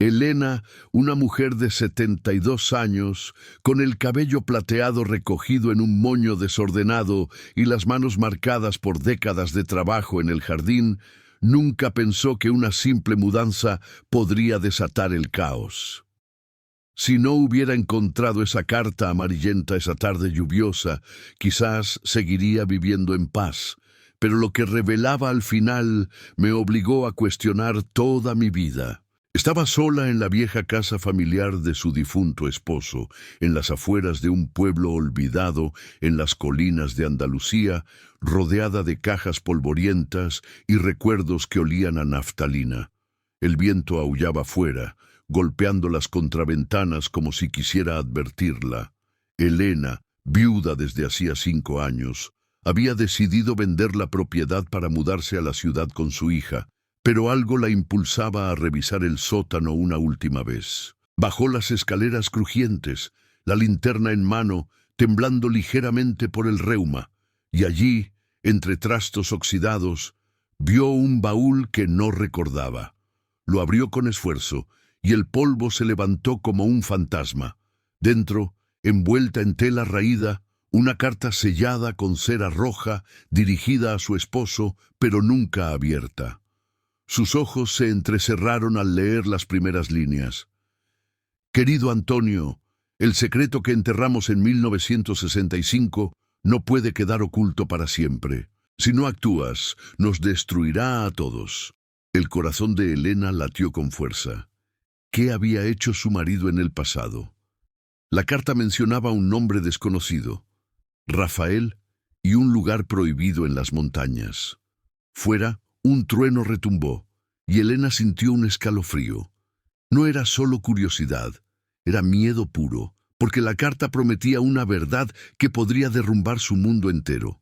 Elena, una mujer de 72 años, con el cabello plateado recogido en un moño desordenado y las manos marcadas por décadas de trabajo en el jardín, nunca pensó que una simple mudanza podría desatar el caos. Si no hubiera encontrado esa carta amarillenta esa tarde lluviosa, quizás seguiría viviendo en paz, pero lo que revelaba al final me obligó a cuestionar toda mi vida. Estaba sola en la vieja casa familiar de su difunto esposo, en las afueras de un pueblo olvidado en las colinas de Andalucía, rodeada de cajas polvorientas y recuerdos que olían a naftalina. El viento aullaba fuera, golpeando las contraventanas como si quisiera advertirla. Elena, viuda desde hacía 5 años, había decidido vender la propiedad para mudarse a la ciudad con su hija, pero algo la impulsaba a revisar el sótano una última vez. Bajó las escaleras crujientes, la linterna en mano, temblando ligeramente por el reuma, y allí, entre trastos oxidados, vio un baúl que no recordaba. Lo abrió con esfuerzo, y el polvo se levantó como un fantasma. Dentro, envuelta en tela raída, una carta sellada con cera roja, dirigida a su esposo, pero nunca abierta. Sus ojos se entrecerraron al leer las primeras líneas. Querido Antonio, el secreto que enterramos en 1965 no puede quedar oculto para siempre. Si no actúas, nos destruirá a todos. El corazón de Elena latió con fuerza. ¿Qué había hecho su marido en el pasado? La carta mencionaba un nombre desconocido, Rafael, y un lugar prohibido en las montañas. Fuera, un trueno retumbó, y Elena sintió un escalofrío. No era solo curiosidad, era miedo puro, porque la carta prometía una verdad que podría derrumbar su mundo entero.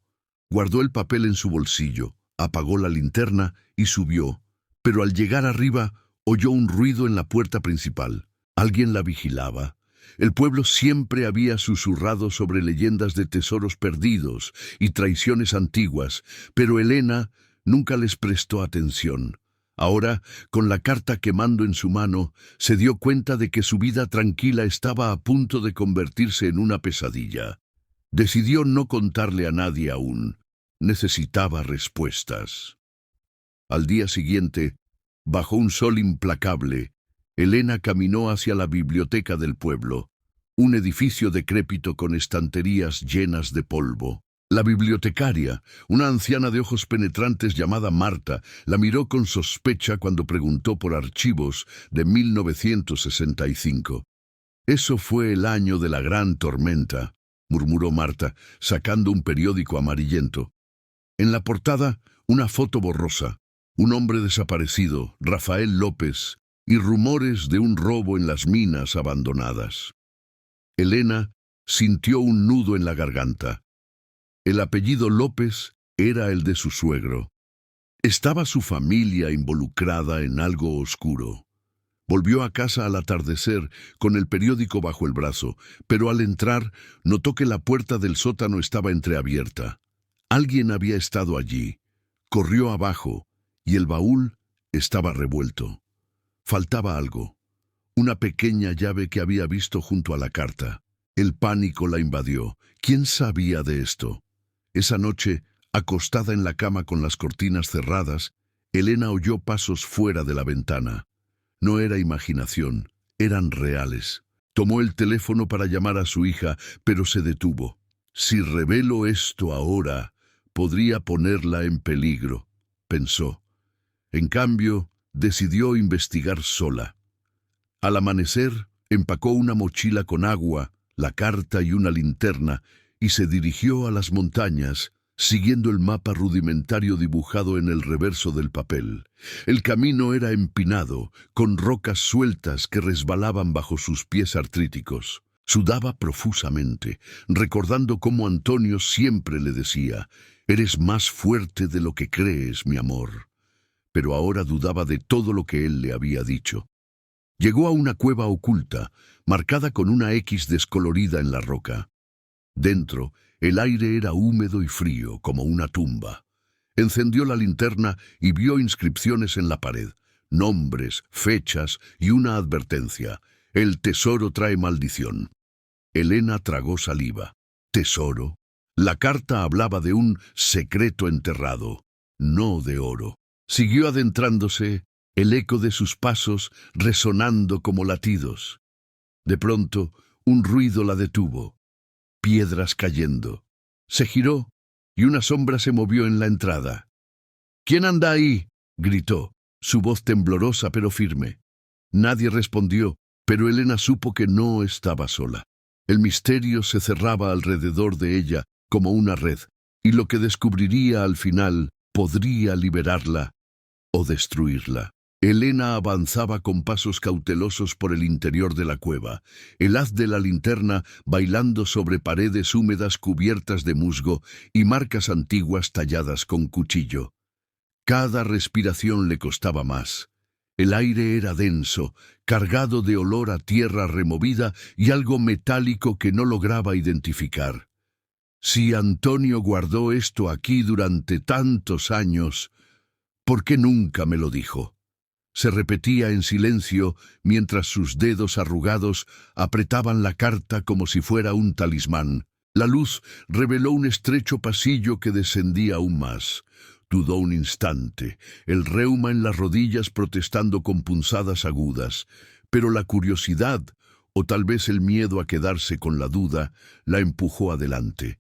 Guardó el papel en su bolsillo, apagó la linterna y subió, pero al llegar arriba oyó un ruido en la puerta principal. Alguien la vigilaba. El pueblo siempre había susurrado sobre leyendas de tesoros perdidos y traiciones antiguas, pero Elena nunca les prestó atención. Ahora, con la carta quemando en su mano, se dio cuenta de que su vida tranquila estaba a punto de convertirse en una pesadilla. Decidió no contarle a nadie aún. Necesitaba respuestas. Al día siguiente, bajo un sol implacable, Elena caminó hacia la biblioteca del pueblo, un edificio decrépito con estanterías llenas de polvo. La bibliotecaria, una anciana de ojos penetrantes llamada Marta, la miró con sospecha cuando preguntó por archivos de 1965. Eso fue el año de la gran tormenta, murmuró Marta, sacando un periódico amarillento. En la portada, una foto borrosa, un hombre desaparecido, Rafael López, y rumores de un robo en las minas abandonadas. Elena sintió un nudo en la garganta. El apellido López era el de su suegro. ¿Estaba su familia involucrada en algo oscuro? Volvió a casa al atardecer con el periódico bajo el brazo, pero al entrar notó que la puerta del sótano estaba entreabierta. Alguien había estado allí. Corrió abajo y el baúl estaba revuelto. Faltaba algo. Una pequeña llave que había visto junto a la carta. El pánico la invadió. ¿Quién sabía de esto? Esa noche, acostada en la cama con las cortinas cerradas, Elena oyó pasos fuera de la ventana. No era imaginación, eran reales. Tomó el teléfono para llamar a su hija, pero se detuvo. Si revelo esto ahora, podría ponerla en peligro, pensó. En cambio, decidió investigar sola. Al amanecer, empacó una mochila con agua, la carta y una linterna, y se dirigió a las montañas, siguiendo el mapa rudimentario dibujado en el reverso del papel. El camino era empinado, con rocas sueltas que resbalaban bajo sus pies artríticos. Sudaba profusamente, recordando cómo Antonio siempre le decía: «Eres más fuerte de lo que crees, mi amor». Pero ahora dudaba de todo lo que él le había dicho. Llegó a una cueva oculta, marcada con una X descolorida en la roca. Dentro, el aire era húmedo y frío, como una tumba. Encendió la linterna y vio inscripciones en la pared. nombres, fechas y una advertencia. El tesoro trae maldición. Elena tragó saliva. ¿Tesoro? La carta hablaba de un secreto enterrado, no de oro. Siguió adentrándose, el eco de sus pasos resonando como latidos. De pronto, un ruido la detuvo. Piedras cayendo. Se giró y una sombra se movió en la entrada. «¿Quién anda ahí?», gritó, su voz temblorosa pero firme. Nadie respondió, pero Elena supo que no estaba sola. El misterio se cerraba alrededor de ella como una red, y lo que descubriría al final podría liberarla o destruirla. Elena avanzaba con pasos cautelosos por el interior de la cueva, el haz de la linterna bailando sobre paredes húmedas cubiertas de musgo y marcas antiguas talladas con cuchillo. Cada respiración le costaba más. El aire era denso, cargado de olor a tierra removida y algo metálico que no lograba identificar. Si Antonio guardó esto aquí durante tantos años, ¿por qué nunca me lo dijo? Se repetía en silencio mientras sus dedos arrugados apretaban la carta como si fuera un talismán. La luz reveló un estrecho pasillo que descendía aún más. Dudó un instante, el reuma en las rodillas protestando con punzadas agudas, pero la curiosidad, o tal vez el miedo a quedarse con la duda, la empujó adelante.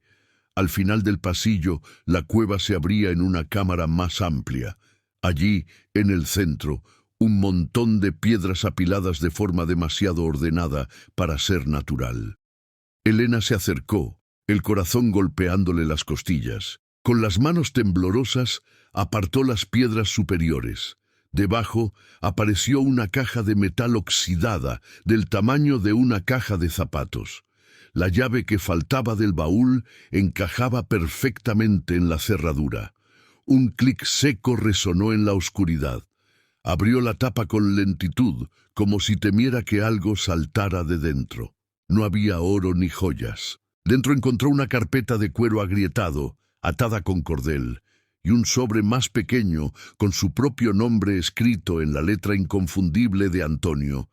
Al final del pasillo, la cueva se abría en una cámara más amplia. Allí, en el centro, un montón de piedras apiladas de forma demasiado ordenada para ser natural. Elena se acercó, el corazón golpeándole las costillas. Con las manos temblorosas, apartó las piedras superiores. Debajo apareció una caja de metal oxidada, del tamaño de una caja de zapatos. La llave que faltaba del baúl encajaba perfectamente en la cerradura. Un clic seco resonó en la oscuridad. Abrió la tapa con lentitud, como si temiera que algo saltara de dentro. No había oro ni joyas. Dentro encontró una carpeta de cuero agrietado, atada con cordel, y un sobre más pequeño con su propio nombre escrito en la letra inconfundible de Antonio,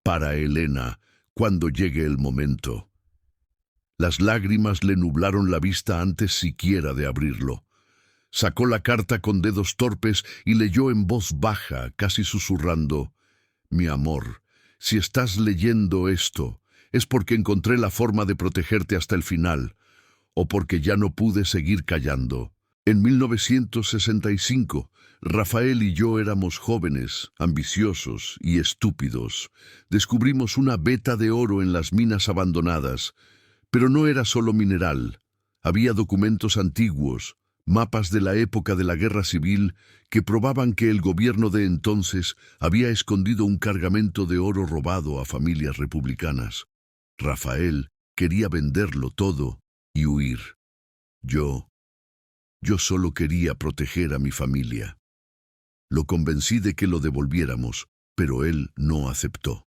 para Elena, cuando llegue el momento. Las lágrimas le nublaron la vista antes siquiera de abrirlo. Sacó la carta con dedos torpes y leyó en voz baja, casi susurrando: «Mi amor, si estás leyendo esto, es porque encontré la forma de protegerte hasta el final, o porque ya no pude seguir callando». En 1965, Rafael y yo éramos jóvenes, ambiciosos y estúpidos. Descubrimos una veta de oro en las minas abandonadas, pero no era solo mineral. Había documentos antiguos, mapas de la época de la Guerra Civil, que probaban que el gobierno de entonces había escondido un cargamento de oro robado a familias republicanas. Rafael quería venderlo todo y huir. Yo solo quería proteger a mi familia. Lo convencí de que lo devolviéramos, pero él no aceptó.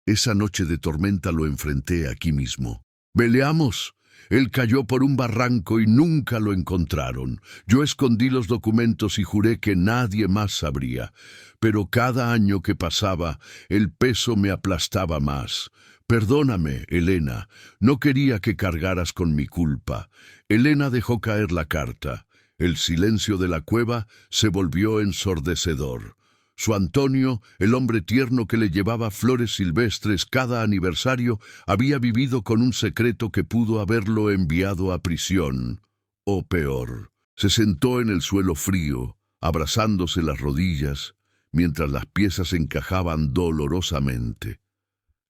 Esa noche de tormenta lo enfrenté aquí mismo. «Peleamos». Él cayó por un barranco y nunca lo encontraron. Yo escondí los documentos y juré que nadie más sabría. Pero cada año que pasaba, el peso me aplastaba más. «Perdóname, Elena. No quería que cargaras con mi culpa». Elena dejó caer la carta. El silencio de la cueva se volvió ensordecedor. Su Antonio, el hombre tierno que le llevaba flores silvestres cada aniversario, había vivido con un secreto que pudo haberlo enviado a prisión. O peor, se sentó en el suelo frío, abrazándose las rodillas, mientras las piezas encajaban dolorosamente.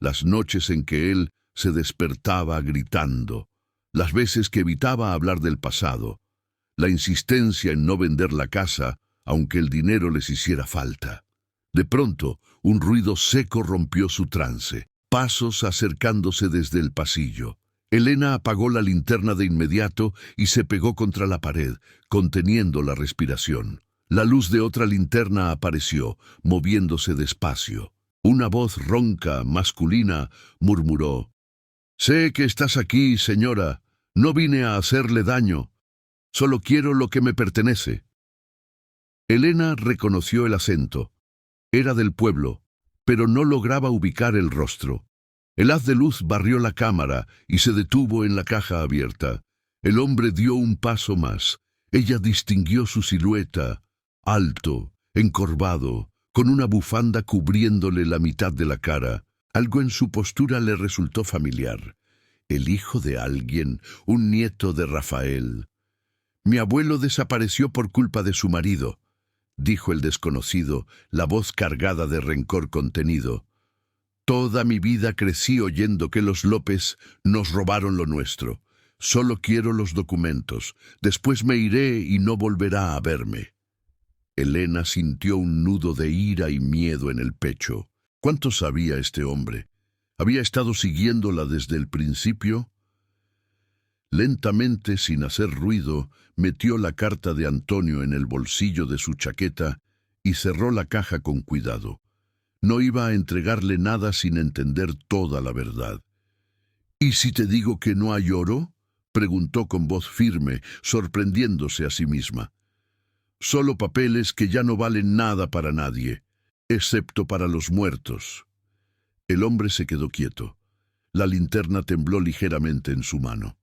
Las noches en que él se despertaba gritando, las veces que evitaba hablar del pasado, la insistencia en no vender la casa, aunque el dinero les hiciera falta. De pronto, un ruido seco rompió su trance, pasos acercándose desde el pasillo. Elena apagó la linterna de inmediato y se pegó contra la pared, conteniendo la respiración. La luz de otra linterna apareció, moviéndose despacio. Una voz ronca, masculina, murmuró: «Sé que estás aquí, señora. No vine a hacerle daño. Solo quiero lo que me pertenece». Elena reconoció el acento. Era del pueblo, pero no lograba ubicar el rostro. El haz de luz barrió la cámara y se detuvo en la caja abierta. El hombre dio un paso más. Ella distinguió su silueta, alto, encorvado, con una bufanda cubriéndole la mitad de la cara. Algo en su postura le resultó familiar. El hijo de alguien, un nieto de Rafael. «Mi abuelo desapareció por culpa de su marido», dijo el desconocido, la voz cargada de rencor contenido. «Toda mi vida crecí oyendo que los López nos robaron lo nuestro. Solo quiero los documentos. Después me iré y no volverá a verme». Elena sintió un nudo de ira y miedo en el pecho. ¿Cuánto sabía este hombre? ¿Había estado siguiéndola desde el principio? Lentamente, sin hacer ruido, metió la carta de Antonio en el bolsillo de su chaqueta y cerró la caja con cuidado. No iba a entregarle nada sin entender toda la verdad. «¿Y si te digo que no hay oro?», preguntó con voz firme, sorprendiéndose a sí misma. «Solo papeles que ya no valen nada para nadie, excepto para los muertos». El hombre se quedó quieto. La linterna tembló ligeramente en su mano.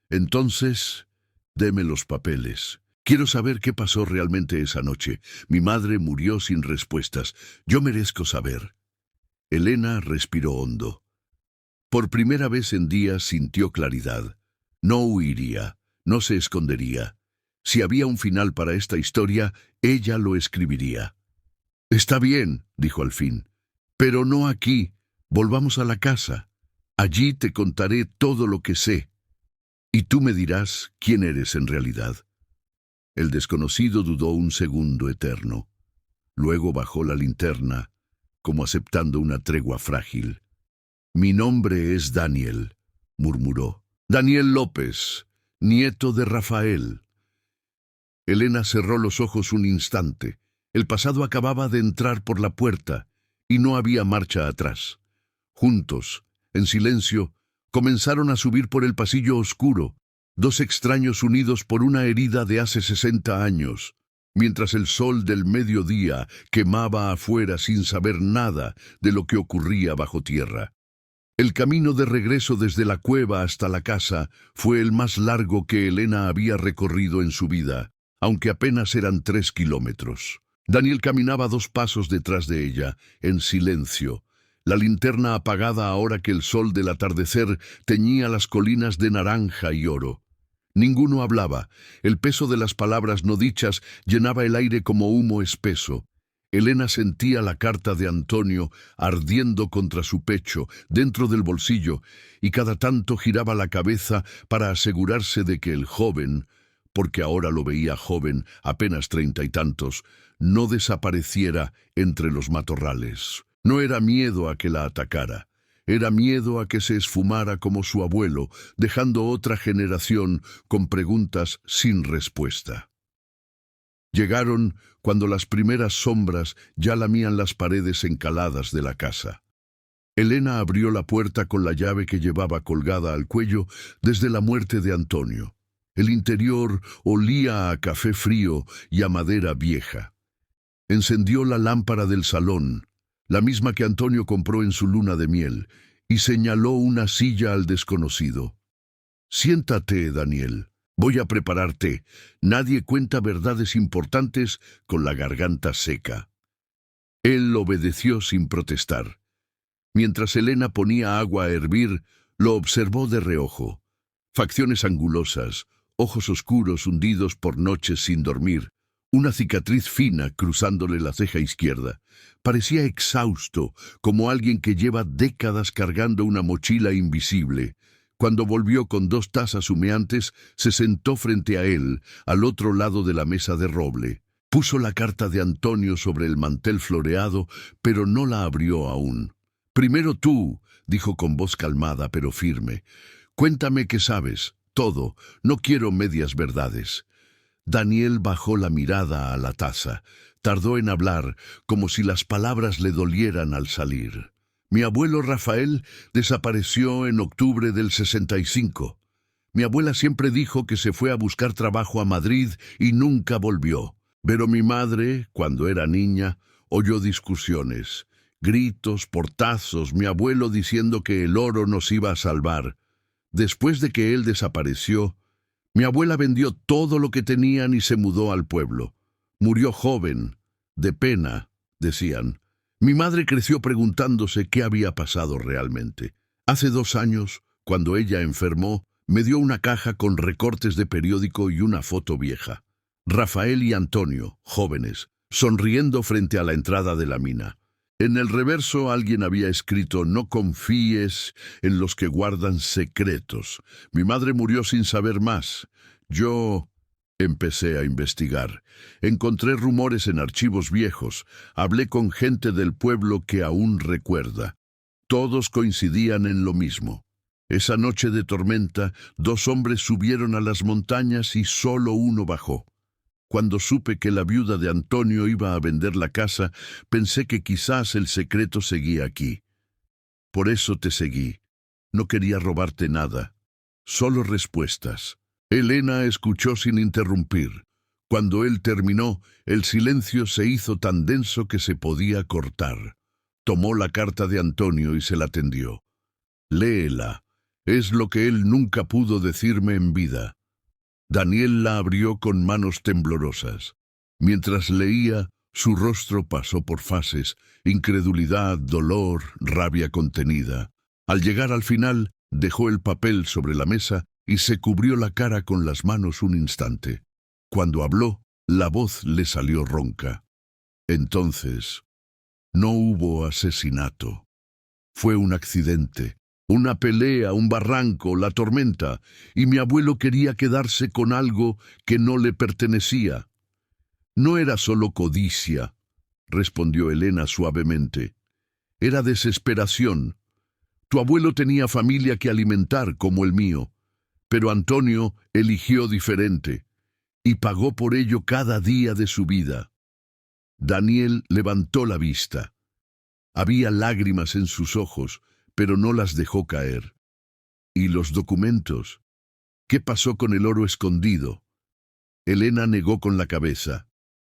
«Entonces, deme los papeles. Quiero saber qué pasó realmente esa noche. Mi madre murió sin respuestas. Yo merezco saber». Elena respiró hondo. Por primera vez en días sintió claridad. No huiría, no se escondería. Si había un final para esta historia, ella lo escribiría. «Está bien», dijo al fin, «pero no aquí. Volvamos a la casa. Allí te contaré todo lo que sé. Y tú me dirás quién eres en realidad». El desconocido dudó un segundo eterno. Luego bajó la linterna, como aceptando una tregua frágil. «Mi nombre es Daniel», murmuró. «Daniel López, nieto de Rafael». Elena cerró los ojos un instante. El pasado acababa de entrar por la puerta y no había marcha atrás. Juntos, en silencio, comenzaron a subir por el pasillo oscuro, dos extraños unidos por una herida de hace 60 años, mientras el sol del mediodía quemaba afuera sin saber nada de lo que ocurría bajo tierra. El camino de regreso desde la cueva hasta la casa fue el más largo que Elena había recorrido en su vida, aunque apenas eran 3 kilómetros. Daniel caminaba 2 pasos detrás de ella, en silencio, la linterna apagada ahora que el sol del atardecer teñía las colinas de naranja y oro. Ninguno hablaba. El peso de las palabras no dichas llenaba el aire como humo espeso. Elena sentía la carta de Antonio ardiendo contra su pecho, dentro del bolsillo, y cada tanto giraba la cabeza para asegurarse de que el joven, porque ahora lo veía joven, apenas 30 y tantos, no desapareciera entre los matorrales. No era miedo a que la atacara, era miedo a que se esfumara como su abuelo, dejando otra generación con preguntas sin respuesta. Llegaron cuando las primeras sombras ya lamían las paredes encaladas de la casa. Elena abrió la puerta con la llave que llevaba colgada al cuello desde la muerte de Antonio. El interior olía a café frío y a madera vieja. Encendió la lámpara del salón, la misma que Antonio compró en su luna de miel, y señaló una silla al desconocido. «Siéntate, Daniel. Voy a preparar té. Nadie cuenta verdades importantes con la garganta seca». Él obedeció sin protestar. Mientras Elena ponía agua a hervir, lo observó de reojo. Facciones angulosas, ojos oscuros hundidos por noches sin dormir, una cicatriz fina cruzándole la ceja izquierda. Parecía exhausto, como alguien que lleva décadas cargando una mochila invisible. Cuando volvió con 2 tazas humeantes, se sentó frente a él, al otro lado de la mesa de roble. Puso la carta de Antonio sobre el mantel floreado, pero no la abrió aún. «Primero tú», dijo con voz calmada pero firme. «Cuéntame qué sabes, todo, no quiero medias verdades». Daniel bajó la mirada a la taza. Tardó en hablar, como si las palabras le dolieran al salir. «Mi abuelo Rafael desapareció en octubre del 65. Mi abuela siempre dijo que se fue a buscar trabajo a Madrid y nunca volvió. Pero mi madre, cuando era niña, oyó discusiones, gritos, portazos, mi abuelo diciendo que el oro nos iba a salvar. Después de que él desapareció, mi abuela vendió todo lo que tenían y se mudó al pueblo. Murió joven, de pena, decían. Mi madre creció preguntándose qué había pasado realmente. Hace 2 años, cuando ella enfermó, me dio una caja con recortes de periódico y una foto vieja. Rafael y Antonio, jóvenes, sonriendo frente a la entrada de la mina. En el reverso alguien había escrito: no confíes en los que guardan secretos. Mi madre murió sin saber más. Yo empecé a investigar. Encontré rumores en archivos viejos. Hablé con gente del pueblo que aún recuerda. Todos coincidían en lo mismo. Esa noche de tormenta, 2 hombres subieron a las montañas y solo uno bajó. Cuando supe que la viuda de Antonio iba a vender la casa, pensé que quizás el secreto seguía aquí. Por eso te seguí. No quería robarte nada, solo respuestas. Elena escuchó sin interrumpir. Cuando él terminó, el silencio se hizo tan denso que se podía cortar. Tomó la carta de Antonio y se la tendió. Léela. Es lo que él nunca pudo decirme en vida. Daniel la abrió con manos temblorosas. Mientras leía, su rostro pasó por fases: incredulidad, dolor, rabia contenida. Al llegar al final, dejó el papel sobre la mesa y se cubrió la cara con las manos un instante. Cuando habló, la voz le salió ronca. Entonces, no hubo asesinato. Fue un accidente. Una pelea, un barranco, la tormenta, y mi abuelo quería quedarse con algo que no le pertenecía. No era solo codicia, respondió Elena suavemente. Era desesperación. Tu abuelo tenía familia que alimentar como el mío, pero Antonio eligió diferente, y pagó por ello cada día de su vida. Daniel levantó la vista. Había lágrimas en sus ojos, pero no las dejó caer. ¿Y los documentos? ¿Qué pasó con el oro escondido? Elena negó con la cabeza.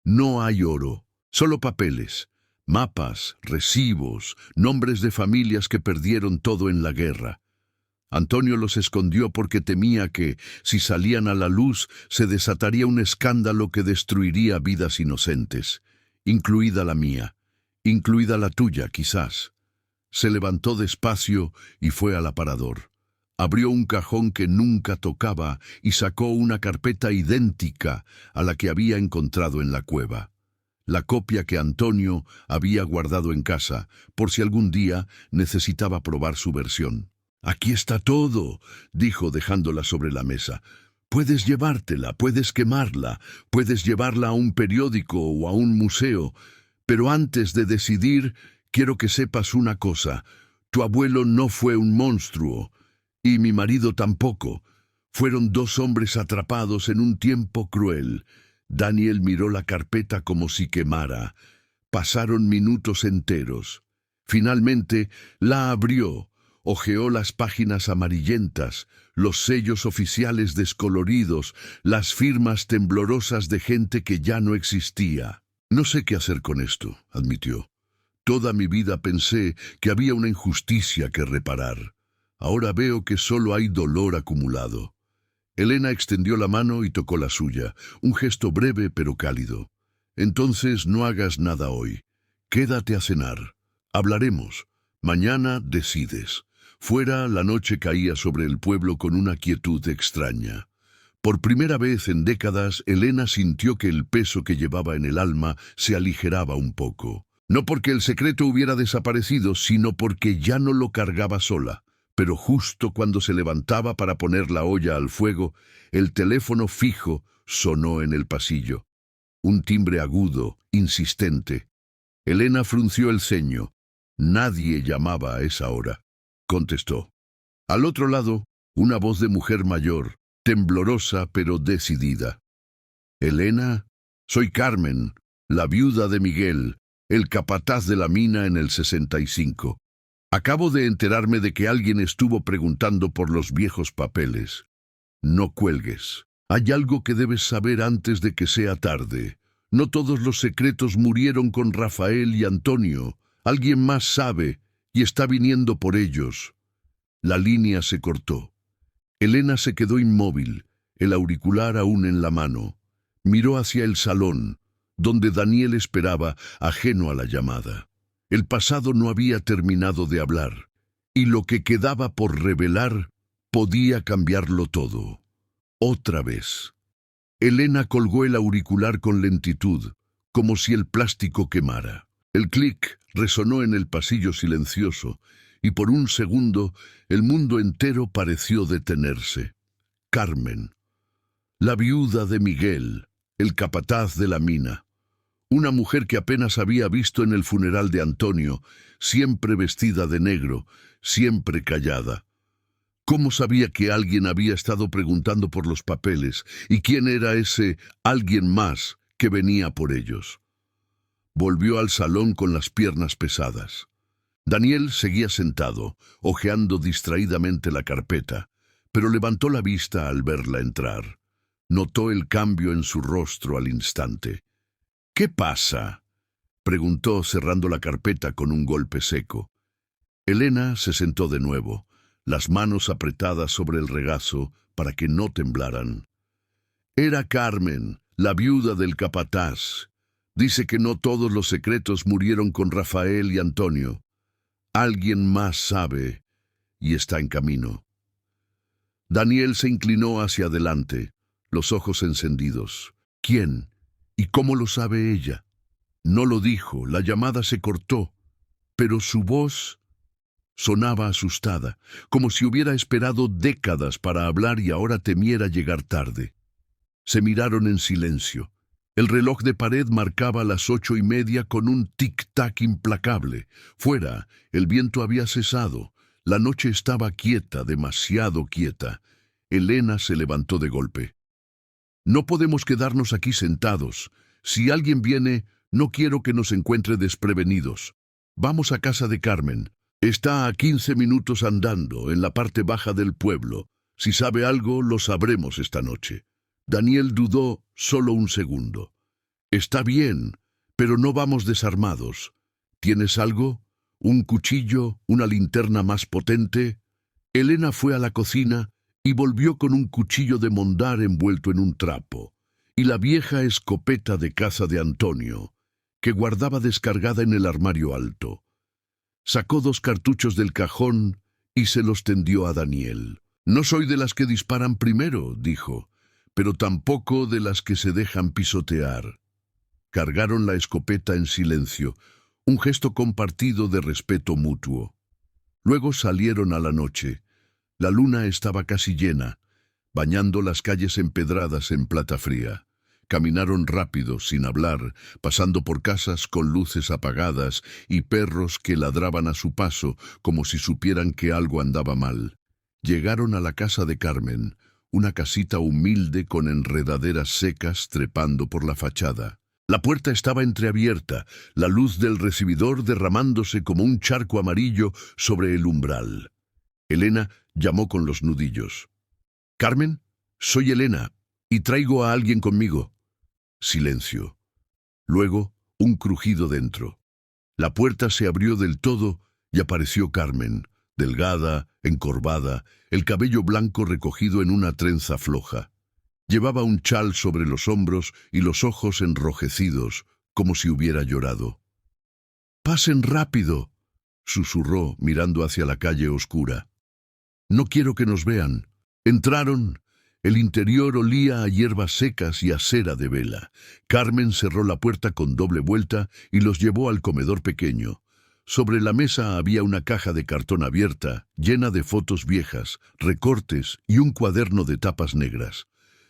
No hay oro, solo papeles, mapas, recibos, nombres de familias que perdieron todo en la guerra. Antonio los escondió porque temía que, si salían a la luz, se desataría un escándalo que destruiría vidas inocentes, incluida la mía, incluida la tuya, quizás. Se levantó despacio y fue al aparador. Abrió un cajón que nunca tocaba y sacó una carpeta idéntica a la que había encontrado en la cueva. La copia que Antonio había guardado en casa, por si algún día necesitaba probar su versión. «Aquí está todo», dijo dejándola sobre la mesa. «Puedes llevártela, puedes quemarla, puedes llevarla a un periódico o a un museo. Pero antes de decidir, quiero que sepas una cosa. Tu abuelo no fue un monstruo, y mi marido tampoco. Fueron 2 hombres atrapados en un tiempo cruel». Daniel miró la carpeta como si quemara. Pasaron minutos enteros. Finalmente la abrió. Hojeó las páginas amarillentas, los sellos oficiales descoloridos, las firmas temblorosas de gente que ya no existía. «No sé qué hacer con esto», admitió. «Toda mi vida pensé que había una injusticia que reparar. Ahora veo que solo hay dolor acumulado». Elena extendió la mano y tocó la suya, un gesto breve pero cálido. «Entonces no hagas nada hoy. Quédate a cenar. Hablaremos. Mañana decides». Fuera, la noche caía sobre el pueblo con una quietud extraña. Por primera vez en décadas, Elena sintió que el peso que llevaba en el alma se aligeraba un poco. No porque el secreto hubiera desaparecido, sino porque ya no lo cargaba sola. Pero justo cuando se levantaba para poner la olla al fuego, el teléfono fijo sonó en el pasillo. Un timbre agudo, insistente. Elena frunció el ceño. Nadie llamaba a esa hora. Contestó. Al otro lado, una voz de mujer mayor, temblorosa pero decidida. «Elena, soy Carmen, la viuda de Miguel, el capataz de la mina en el 65. Acabo de enterarme de que alguien estuvo preguntando por los viejos papeles. No cuelgues. Hay algo que debes saber antes de que sea tarde. No todos los secretos murieron con Rafael y Antonio. Alguien más sabe y está viniendo por ellos. La línea se cortó. Elena se quedó inmóvil, el auricular aún en la mano. Miró hacia el salón, donde Daniel esperaba, ajeno a la llamada. El pasado no había terminado de hablar, y lo que quedaba por revelar podía cambiarlo todo. Otra vez. Elena colgó el auricular con lentitud, como si el plástico quemara. El clic resonó en el pasillo silencioso, y por un segundo el mundo entero pareció detenerse. Carmen, la viuda de Miguel, el capataz de la mina. Una mujer que apenas había visto en el funeral de Antonio, siempre vestida de negro, siempre callada. ¿Cómo sabía que alguien había estado preguntando por los papeles y quién era ese alguien más que venía por ellos? Volvió al salón con las piernas pesadas. Daniel seguía sentado, hojeando distraídamente la carpeta, pero levantó la vista al verla entrar. Notó el cambio en su rostro al instante. «¿Qué pasa?», preguntó cerrando la carpeta con un golpe seco. Elena se sentó de nuevo, las manos apretadas sobre el regazo para que no temblaran. «Era Carmen, la viuda del capataz. Dice que no todos los secretos murieron con Rafael y Antonio. Alguien más sabe y está en camino». Daniel se inclinó hacia adelante, los ojos encendidos. «¿Quién? ¿Y cómo lo sabe ella?». No lo dijo, la llamada se cortó, pero su voz sonaba asustada, como si hubiera esperado décadas para hablar y ahora temiera llegar tarde. Se miraron en silencio. El reloj de pared marcaba las 8:30 con un tic-tac implacable. Fuera, el viento había cesado. La noche estaba quieta, demasiado quieta. Elena se levantó de golpe. «No podemos quedarnos aquí sentados. Si alguien viene, no quiero que nos encuentre desprevenidos. Vamos a casa de Carmen. Está a 15 minutos andando, en la parte baja del pueblo. Si sabe algo, lo sabremos esta noche». Daniel dudó solo un segundo. «Está bien, pero no vamos desarmados. ¿Tienes algo? ¿Un cuchillo? ¿Una linterna más potente?». Elena fue a la cocina y volvió con un cuchillo de mondar envuelto en un trapo, y la vieja escopeta de caza de Antonio, que guardaba descargada en el armario alto. Sacó 2 cartuchos del cajón y se los tendió a Daniel. «No soy de las que disparan primero», dijo, «pero tampoco de las que se dejan pisotear». Cargaron la escopeta en silencio, un gesto compartido de respeto mutuo. Luego salieron a la noche. La luna estaba casi llena, bañando las calles empedradas en plata fría. Caminaron rápido, sin hablar, pasando por casas con luces apagadas y perros que ladraban a su paso como si supieran que algo andaba mal. Llegaron a la casa de Carmen, una casita humilde con enredaderas secas trepando por la fachada. La puerta estaba entreabierta, la luz del recibidor derramándose como un charco amarillo sobre el umbral. Elena llamó con los nudillos. «Carmen, soy Elena, y traigo a alguien conmigo». Silencio. Luego, un crujido dentro. La puerta se abrió del todo y apareció Carmen, delgada, encorvada, el cabello blanco recogido en una trenza floja. Llevaba un chal sobre los hombros y los ojos enrojecidos, como si hubiera llorado. «Pasen rápido», susurró mirando hacia la calle oscura. «No quiero que nos vean». Entraron. El interior olía a hierbas secas y a cera de vela. Carmen cerró la puerta con doble vuelta y los llevó al comedor pequeño. Sobre la mesa había una caja de cartón abierta, llena de fotos viejas, recortes y un cuaderno de tapas negras.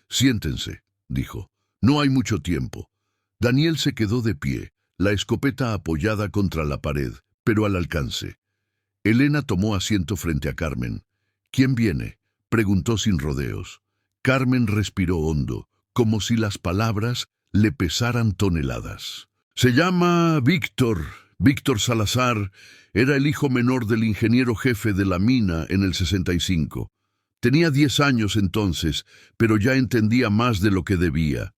«Siéntense», dijo. «No hay mucho tiempo». Daniel se quedó de pie, la escopeta apoyada contra la pared, pero al alcance. Elena tomó asiento frente a Carmen. «¿Quién viene?», preguntó sin rodeos. Carmen respiró hondo, como si las palabras le pesaran toneladas. «Se llama Víctor Salazar. Era el hijo menor del ingeniero jefe de la mina en el 65. Tenía 10 años entonces, pero ya entendía más de lo que debía.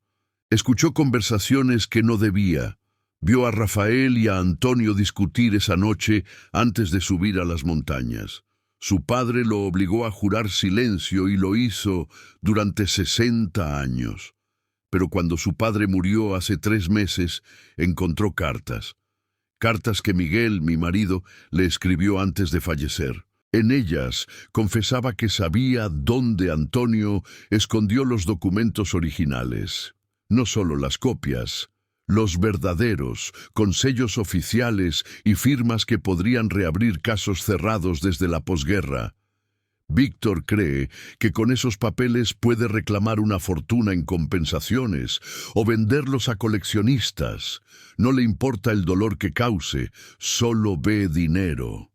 Escuchó conversaciones que no debía. Vio a Rafael y a Antonio discutir esa noche antes de subir a las montañas. Su padre lo obligó a jurar silencio y lo hizo durante 60 años. Pero cuando su padre murió hace 3 meses, encontró cartas. Cartas que Miguel, mi marido, le escribió antes de fallecer. En ellas confesaba que sabía dónde Antonio escondió los documentos originales. No solo las copias, los verdaderos, con sellos oficiales y firmas que podrían reabrir casos cerrados desde la posguerra. Víctor cree que con esos papeles puede reclamar una fortuna en compensaciones o venderlos a coleccionistas. No le importa el dolor que cause, solo ve dinero.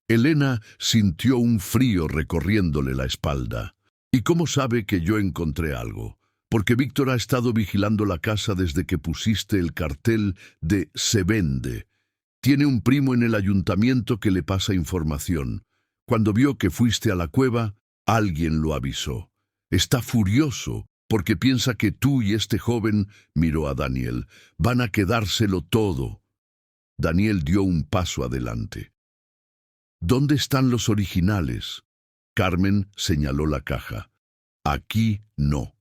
Elena sintió un frío recorriéndole la espalda. ¿Y cómo sabe que yo encontré algo? Porque Víctor ha estado vigilando la casa desde que pusiste el cartel de "Se vende". Tiene un primo en el ayuntamiento que le pasa información. Cuando vio que fuiste a la cueva, alguien lo avisó. Está furioso porque piensa que tú y este joven, miró a Daniel, van a quedárselo todo. Daniel dio un paso adelante. ¿Dónde están los originales? Carmen señaló la caja. Aquí no.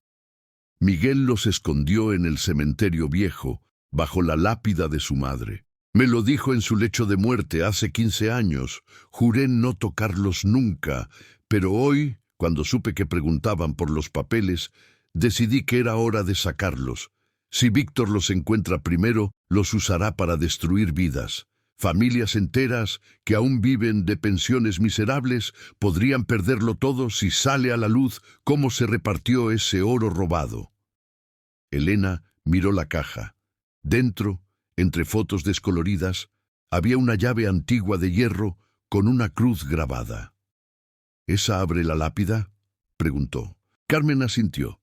Miguel los escondió en el cementerio viejo, bajo la lápida de su madre. Me lo dijo en su lecho de muerte hace 15 años. Juré no tocarlos nunca, pero hoy, cuando supe que preguntaban por los papeles, decidí que era hora de sacarlos. Si Víctor los encuentra primero, los usará para destruir vidas. Familias enteras que aún viven de pensiones miserables podrían perderlo todo si sale a la luz cómo se repartió ese oro robado. Elena miró la caja. Dentro, entre fotos descoloridas, había una llave antigua de hierro con una cruz grabada. ¿Esa abre la lápida?, preguntó. Carmen asintió.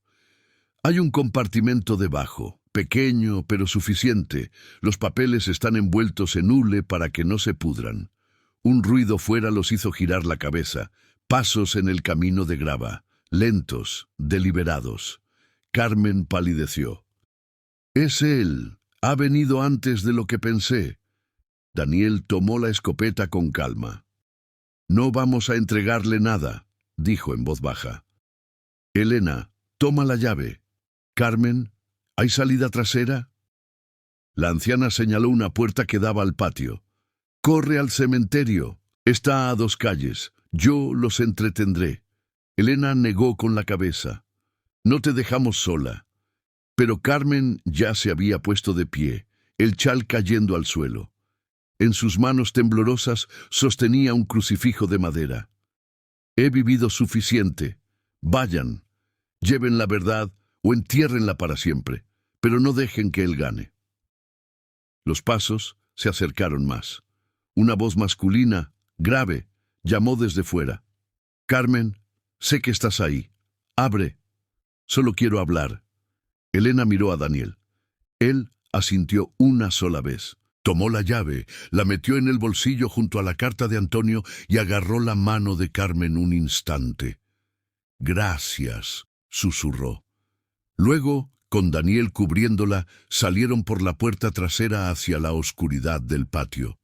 Hay un compartimento debajo, pequeño pero suficiente. Los papeles están envueltos en hule para que no se pudran. Un ruido fuera los hizo girar la cabeza. Pasos en el camino de grava, lentos, deliberados. Carmen palideció. Es él. Ha venido antes de lo que pensé. Daniel tomó la escopeta con calma. No vamos a entregarle nada, dijo en voz baja. Elena, toma la llave. Carmen, ¿hay salida trasera? La anciana señaló una puerta que daba al patio. Corre al cementerio. Está a 2 calles. Yo los entretendré. Elena negó con la cabeza. No te dejamos sola. Pero Carmen ya se había puesto de pie, el chal cayendo al suelo. En sus manos temblorosas sostenía un crucifijo de madera. He vivido suficiente. Vayan, lleven la verdad o entiérrenla para siempre, pero no dejen que él gane. Los pasos se acercaron más. Una voz masculina, grave, llamó desde fuera. Carmen, sé que estás ahí. Abre. Solo quiero hablar. Elena miró a Daniel. Él asintió una sola vez. Tomó la llave, la metió en el bolsillo junto a la carta de Antonio y agarró la mano de Carmen un instante. Gracias, susurró. Luego, con Daniel cubriéndola, salieron por la puerta trasera hacia la oscuridad del patio.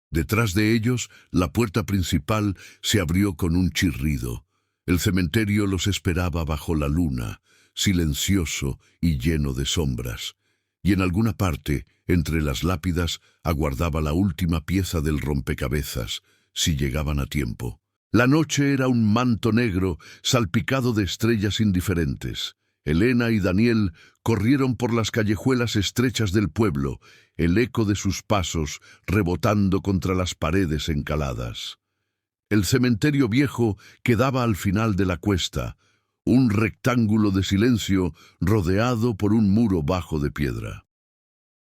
Detrás de ellos, la puerta principal se abrió con un chirrido. El cementerio los esperaba bajo la luna, silencioso y lleno de sombras, y en alguna parte, entre las lápidas, aguardaba la última pieza del rompecabezas, si llegaban a tiempo. La noche era un manto negro, salpicado de estrellas indiferentes. Elena y Daniel corrieron por las callejuelas estrechas del pueblo, el eco de sus pasos rebotando contra las paredes encaladas. El cementerio viejo quedaba al final de la cuesta, un rectángulo de silencio rodeado por un muro bajo de piedra.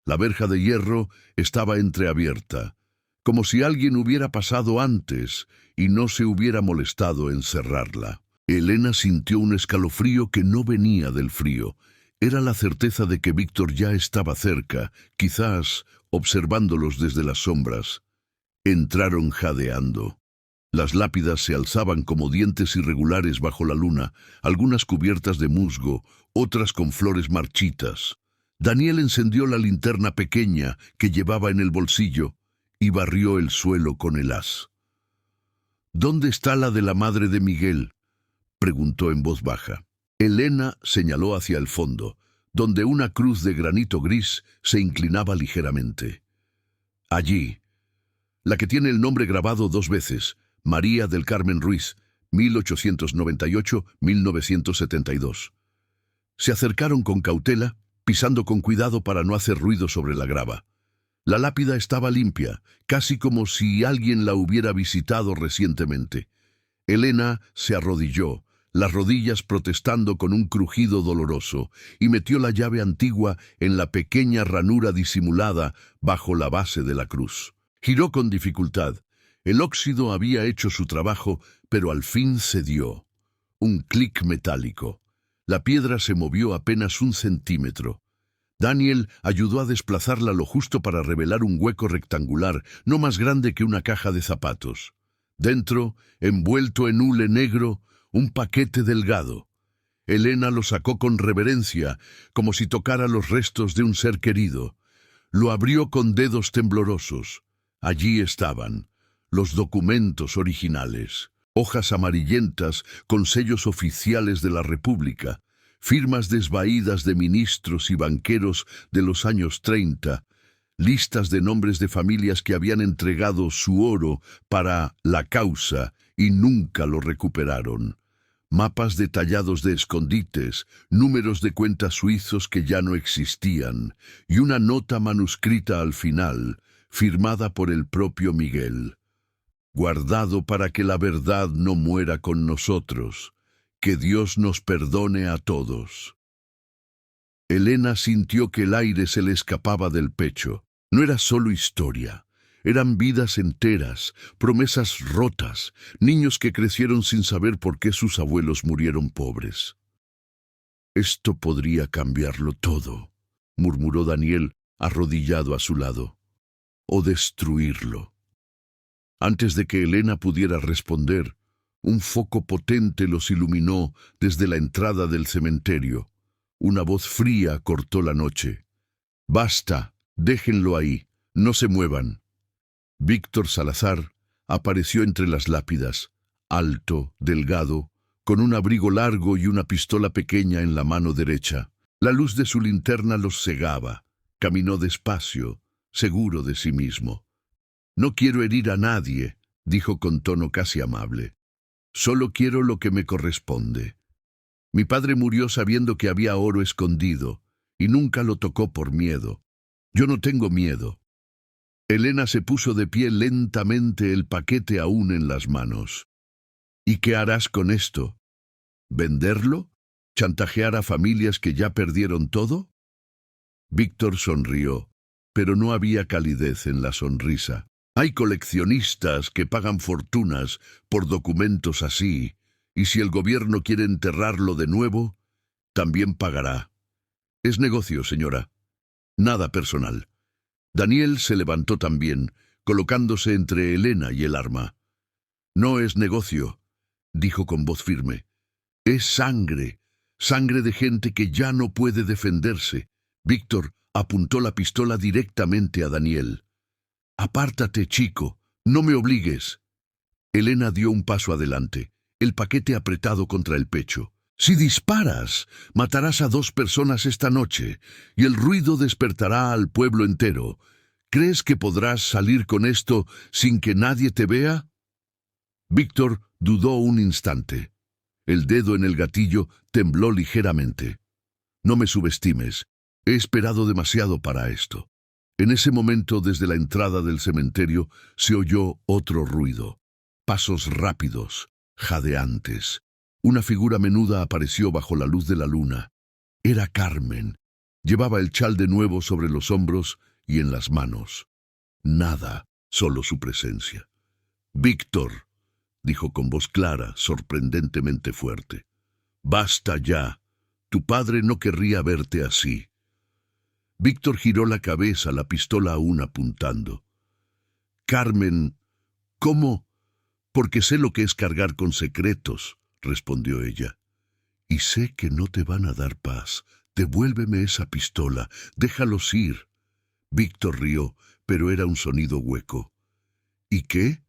La verja de hierro estaba entreabierta, como si alguien hubiera pasado antes y no se hubiera molestado en cerrarla. Elena sintió un escalofrío que no venía del frío. Era la certeza de que Víctor ya estaba cerca, quizás observándolos desde las sombras. Entraron jadeando. Las lápidas se alzaban como dientes irregulares bajo la luna, algunas cubiertas de musgo, otras con flores marchitas. Daniel encendió la linterna pequeña que llevaba en el bolsillo y barrió el suelo con el haz. «¿Dónde está la de la madre de Miguel?», preguntó en voz baja. Elena señaló hacia el fondo, donde una cruz de granito gris se inclinaba ligeramente. «Allí, la que tiene el nombre grabado 2 veces, María del Carmen Ruiz, 1898-1972. Se acercaron con cautela, pisando con cuidado para no hacer ruido sobre la grava. La lápida estaba limpia, casi como si alguien la hubiera visitado recientemente. Elena se arrodilló, las rodillas protestando con un crujido doloroso, y metió la llave antigua en la pequeña ranura disimulada bajo la base de la cruz. Giró con dificultad. El óxido había hecho su trabajo, pero al fin cedió. Un clic metálico. La piedra se movió apenas 1 centímetro. Daniel ayudó a desplazarla lo justo para revelar un hueco rectangular, no más grande que una caja de zapatos. Dentro, envuelto en hule negro, un paquete delgado. Elena lo sacó con reverencia, como si tocara los restos de un ser querido. Lo abrió con dedos temblorosos. Allí estaban los documentos originales, hojas amarillentas con sellos oficiales de la República, firmas desvaídas de ministros y banqueros de los años 30, listas de nombres de familias que habían entregado su oro para la causa y nunca lo recuperaron, mapas detallados de escondites, números de cuentas suizos que ya no existían, y una nota manuscrita al final, firmada por el propio Miguel. Guardado para que la verdad no muera con nosotros. Que Dios nos perdone a todos. Elena sintió que el aire se le escapaba del pecho. No era solo historia. Eran vidas enteras, promesas rotas, niños que crecieron sin saber por qué sus abuelos murieron pobres. «Esto podría cambiarlo todo», murmuró Daniel, arrodillado a su lado. «O destruirlo». Antes de que Elena pudiera responder, un foco potente los iluminó desde la entrada del cementerio. Una voz fría cortó la noche. «Basta, déjenlo ahí, no se muevan». Víctor Salazar apareció entre las lápidas, alto, delgado, con un abrigo largo y una pistola pequeña en la mano derecha. La luz de su linterna los cegaba. Caminó despacio, seguro de sí mismo. «No quiero herir a nadie», dijo con tono casi amable. «Solo quiero lo que me corresponde. Mi padre murió sabiendo que había oro escondido, y nunca lo tocó por miedo. Yo no tengo miedo». Elena se puso de pie lentamente, el paquete aún en las manos. «¿Y qué harás con esto? ¿Venderlo? ¿Chantajear a familias que ya perdieron todo?» Víctor sonrió, pero no había calidez en la sonrisa. «Hay coleccionistas que pagan fortunas por documentos así, y si el gobierno quiere enterrarlo de nuevo, también pagará. Es negocio, señora. Nada personal». Daniel se levantó también, colocándose entre Elena y el arma. «No es negocio», dijo con voz firme. «Es sangre, sangre de gente que ya no puede defenderse». Víctor apuntó la pistola directamente a Daniel. «Apártate, chico, no me obligues». Elena dio un paso adelante, el paquete apretado contra el pecho. «Si disparas, matarás a 2 personas esta noche, y el ruido despertará al pueblo entero. ¿Crees que podrás salir con esto sin que nadie te vea?» Víctor dudó un instante. El dedo en el gatillo tembló ligeramente. «No me subestimes. He esperado demasiado para esto». En ese momento, desde la entrada del cementerio, se oyó otro ruido. Pasos rápidos, jadeantes. Una figura menuda apareció bajo la luz de la luna. Era Carmen. Llevaba el chal de nuevo sobre los hombros y en las manos. Nada, solo su presencia. «Víctor», dijo con voz clara, sorprendentemente fuerte. «Basta ya. Tu padre no querría verte así». Víctor giró la cabeza, la pistola aún apuntando. «Carmen, ¿cómo? Porque sé lo que es cargar con secretos, respondió ella. Y sé que no te van a dar paz. Devuélveme esa pistola, déjalos ir. Víctor rió, pero era un sonido hueco. ¿Y qué?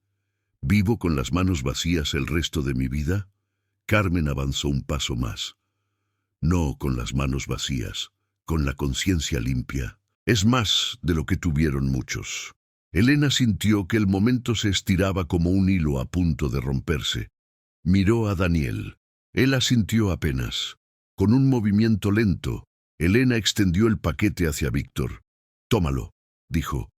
¿Vivo con las manos vacías el resto de mi vida? Carmen avanzó un paso más. No con las manos vacías, con la conciencia limpia. Es más de lo que tuvieron muchos. Elena sintió que el momento se estiraba como un hilo a punto de romperse. Miró a Daniel. Él asintió apenas. Con un movimiento lento, Elena extendió el paquete hacia Víctor. «Tómalo», dijo.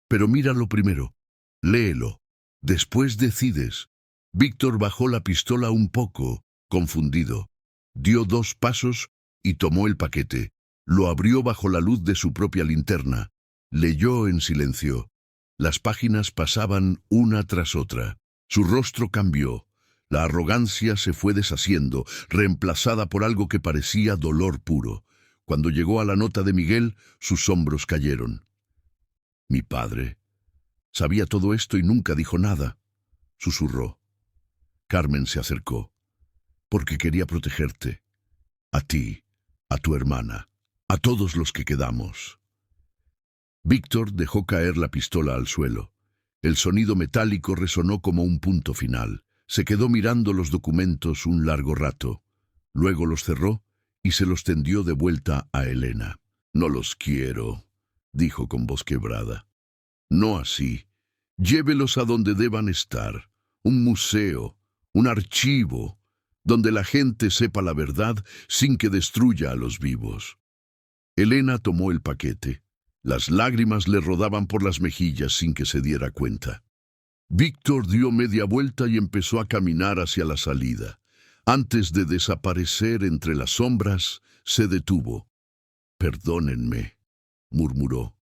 «Pero míralo primero. Léelo. Después decides». Víctor bajó la pistola un poco, confundido. Dio 2 pasos y tomó el paquete. Lo abrió bajo la luz de su propia linterna. Leyó en silencio. Las páginas pasaban una tras otra. Su rostro cambió. La arrogancia se fue deshaciendo, reemplazada por algo que parecía dolor puro. Cuando llegó a la nota de Miguel, sus hombros cayeron. «Mi padre sabía todo esto y nunca dijo nada», susurró. Carmen se acercó. «Porque quería protegerte. A ti, a tu hermana, a todos los que quedamos». Víctor dejó caer la pistola al suelo. El sonido metálico resonó como un punto final. Se quedó mirando los documentos un largo rato. Luego los cerró y se los tendió de vuelta a Elena. «No los quiero», dijo con voz quebrada. «No así. Llévelos a donde deban estar. Un museo, un archivo, donde la gente sepa la verdad sin que destruya a los vivos». Elena tomó el paquete. Las lágrimas le rodaban por las mejillas sin que se diera cuenta. Víctor dio media vuelta y empezó a caminar hacia la salida. Antes de desaparecer entre las sombras, se detuvo. «Perdónenme», murmuró.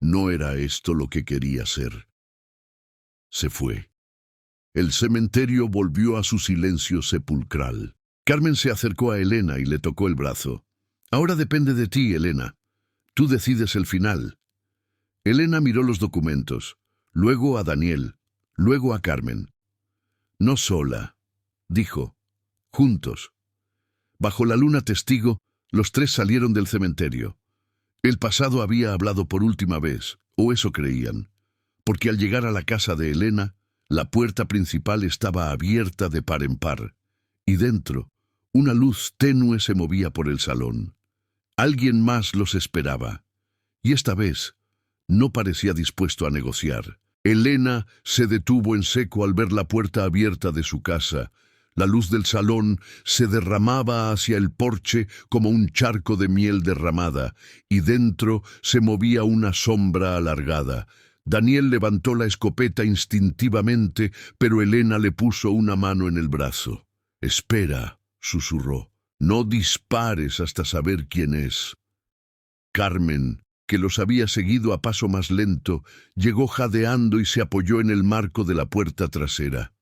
«No era esto lo que quería ser». Se fue. El cementerio volvió a su silencio sepulcral. Carmen se acercó a Elena y le tocó el brazo. «Ahora depende de ti, Elena. Tú decides el final». Elena miró los documentos, luego a Daniel, luego a Carmen. «No sola», dijo. «Juntos». Bajo la luna testigo, los 3 salieron del cementerio. El pasado había hablado por última vez, o eso creían, porque al llegar a la casa de Elena, la puerta principal estaba abierta de par en par, y dentro, una luz tenue se movía por el salón. Alguien más los esperaba, y esta vez no parecía dispuesto a negociar. Elena se detuvo en seco al ver la puerta abierta de su casa. La luz del salón se derramaba hacia el porche como un charco de miel derramada, y dentro se movía una sombra alargada. Daniel levantó la escopeta instintivamente, pero Elena le puso una mano en el brazo. «Espera», susurró. «No dispares hasta saber quién es». Carmen, que los había seguido a paso más lento, llegó jadeando y se apoyó en el marco de la puerta trasera.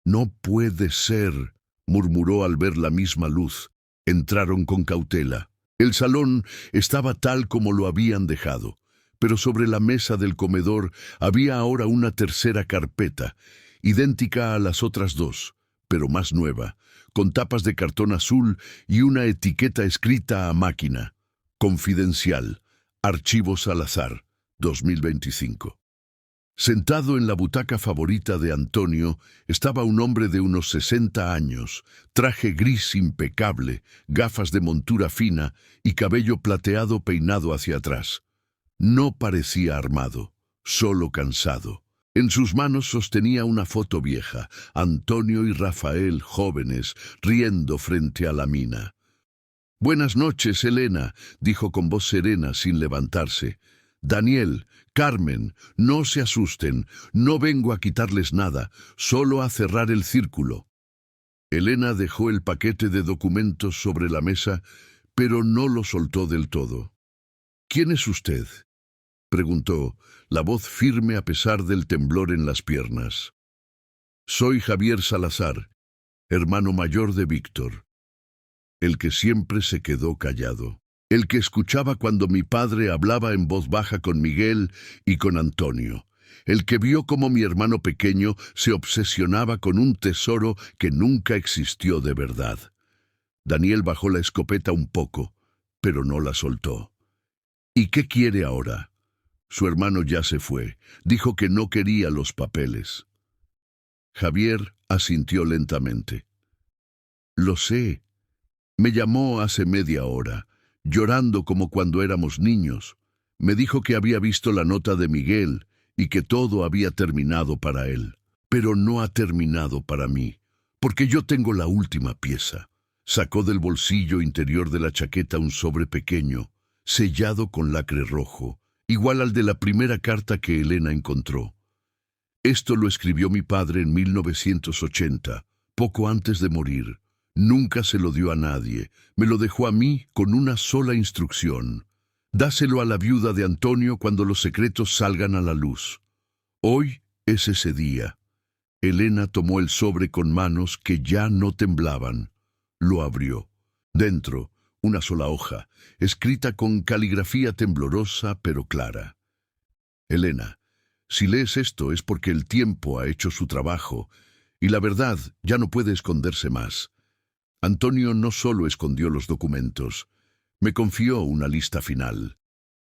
«No puede ser», murmuró al ver la misma luz. Entraron con cautela. El salón estaba tal como lo habían dejado, pero sobre la mesa del comedor había ahora una tercera carpeta, idéntica a las otras 2, pero más nueva, con tapas de cartón azul y una etiqueta escrita a máquina. «Confidencial. Archivo Salazar. 2025». Sentado en la butaca favorita de Antonio estaba un hombre de unos 60 años, traje gris impecable, gafas de montura fina y cabello plateado peinado hacia atrás. No parecía armado, solo cansado. En sus manos sostenía una foto vieja, Antonio y Rafael jóvenes, riendo frente a la mina. «Buenas noches, Elena», dijo con voz serena sin levantarse. «Daniel, Carmen, no se asusten, no vengo a quitarles nada, solo a cerrar el círculo». Elena dejó el paquete de documentos sobre la mesa, pero no lo soltó del todo. «¿Quién es usted?», preguntó, la voz firme a pesar del temblor en las piernas. «Soy Javier Salazar, hermano mayor de Víctor. El que siempre se quedó callado. El que escuchaba cuando mi padre hablaba en voz baja con Miguel y con Antonio. el que vio cómo mi hermano pequeño se obsesionaba con un tesoro que nunca existió de verdad. Daniel bajó la escopeta un poco, pero no la soltó. ¿Y qué quiere ahora? Su hermano ya se fue. Dijo que no quería los papeles. Javier asintió lentamente. Lo sé. Me llamó hace media hora, llorando como cuando éramos niños. Me dijo que había visto la nota de Miguel y que todo había terminado para él. Pero no ha terminado para mí, porque yo tengo la última pieza. Sacó del bolsillo interior de la chaqueta un sobre pequeño, sellado con lacre rojo, igual al de la primera carta que Elena encontró. Esto lo escribió mi padre en 1980, poco antes de morir. Nunca se lo dio a nadie, me lo dejó a mí con una sola instrucción. Dáselo a la viuda de Antonio cuando los secretos salgan a la luz. Hoy es ese día. Elena tomó el sobre con manos que ya no temblaban. Lo abrió. Dentro, una sola hoja, escrita con caligrafía temblorosa pero clara. Elena, si lees esto es porque el tiempo ha hecho su trabajo, y la verdad ya no puede esconderse más. Antonio no solo escondió los documentos, me confió una lista final.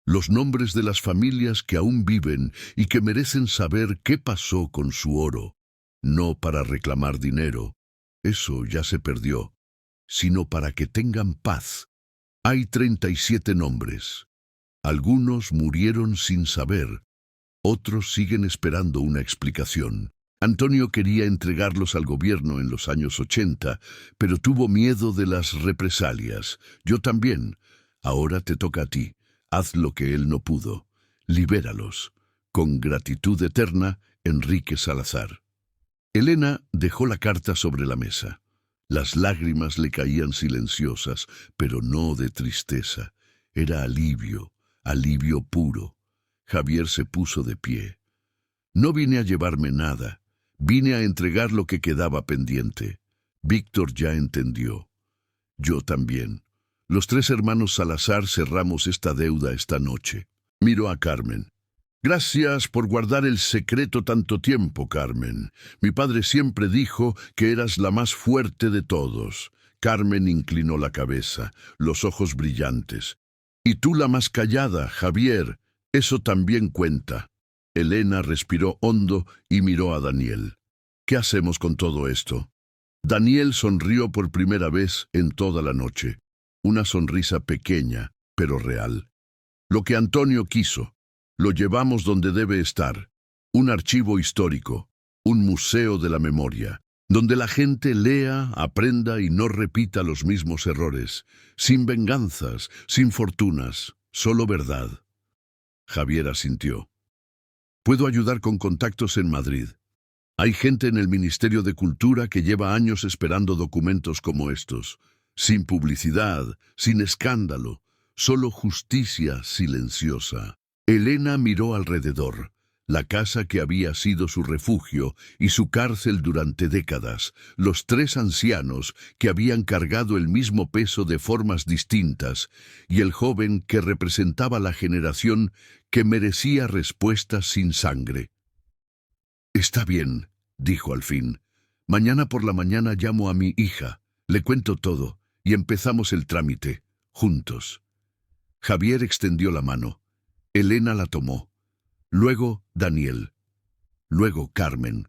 Los nombres de las familias que aún viven y que merecen saber qué pasó con su oro. No para reclamar dinero, eso ya se perdió, sino para que tengan paz. Hay 37 nombres. Algunos murieron sin saber, otros siguen esperando una explicación. Antonio quería entregarlos al gobierno en los años 80, pero tuvo miedo de las represalias. Yo también. Ahora te toca a ti. Haz lo que él no pudo. Libéralos. Con gratitud eterna, Enrique Salazar. Elena dejó la carta sobre la mesa. Las lágrimas le caían silenciosas, pero no de tristeza. Era alivio, alivio puro. Javier se puso de pie. No vine a llevarme nada. Vine a entregar lo que quedaba pendiente. Víctor ya entendió. Yo también. Los 3 hermanos Salazar cerramos esta deuda esta noche. Miró a Carmen. Gracias por guardar el secreto tanto tiempo, Carmen. Mi padre siempre dijo que eras la más fuerte de todos. Carmen inclinó la cabeza, los ojos brillantes. Y tú la más callada, Javier. Eso también cuenta. Elena respiró hondo y miró a Daniel. ¿Qué hacemos con todo esto? Daniel sonrió por primera vez en toda la noche. Una sonrisa pequeña, pero real. Lo que Antonio quiso. Lo llevamos donde debe estar. Un archivo histórico, un museo de la memoria, donde la gente lea, aprenda y no repita los mismos errores, sin venganzas, sin fortunas, solo verdad. Javier asintió. Puedo ayudar con contactos en Madrid. Hay gente en el Ministerio de Cultura que lleva años esperando documentos como estos, sin publicidad, sin escándalo, solo justicia silenciosa. Elena miró alrededor, la casa que había sido su refugio y su cárcel durante décadas, los 3 ancianos que habían cargado el mismo peso de formas distintas, y el joven que representaba la generación que merecía respuestas sin sangre. Está bien, dijo al fin. Mañana por la mañana llamo a mi hija, le cuento todo, y empezamos el trámite, juntos. Javier extendió la mano. Elena la tomó. Luego Daniel. Luego Carmen.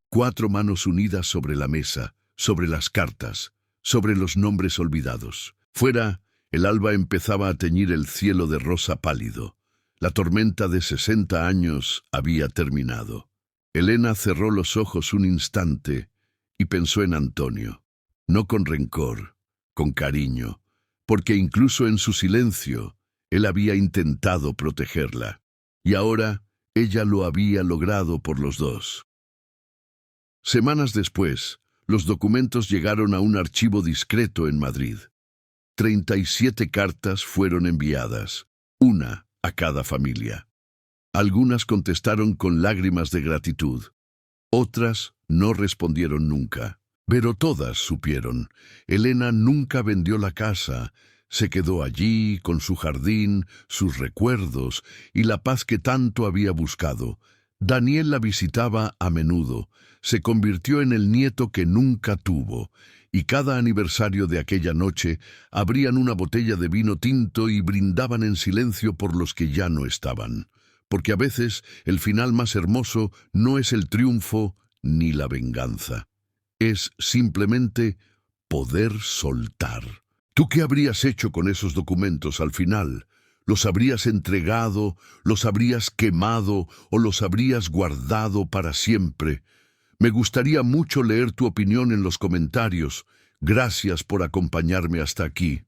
4 manos unidas sobre la mesa, sobre las cartas, sobre los nombres olvidados. Fuera, el alba empezaba a teñir el cielo de rosa pálido. La tormenta de 60 años había terminado. Elena cerró los ojos un instante y pensó en Antonio. No con rencor, con cariño, porque incluso en su silencio, él había intentado protegerla, y ahora ella lo había logrado por los 2. Semanas después, los documentos llegaron a un archivo discreto en Madrid. 37 cartas fueron enviadas, una a cada familia. Algunas contestaron con lágrimas de gratitud, otras no respondieron nunca, pero todas supieron. Elena nunca vendió la casa. Se quedó allí, con su jardín, sus recuerdos y la paz que tanto había buscado. Daniel la visitaba a menudo, se convirtió en el nieto que nunca tuvo, y cada aniversario de aquella noche abrían una botella de vino tinto y brindaban en silencio por los que ya no estaban. Porque a veces el final más hermoso no es el triunfo ni la venganza. Es simplemente poder soltar. ¿Tú qué habrías hecho con esos documentos al final? ¿Los habrías entregado, los habrías quemado o los habrías guardado para siempre? Me gustaría mucho leer tu opinión en los comentarios. Gracias por acompañarme hasta aquí.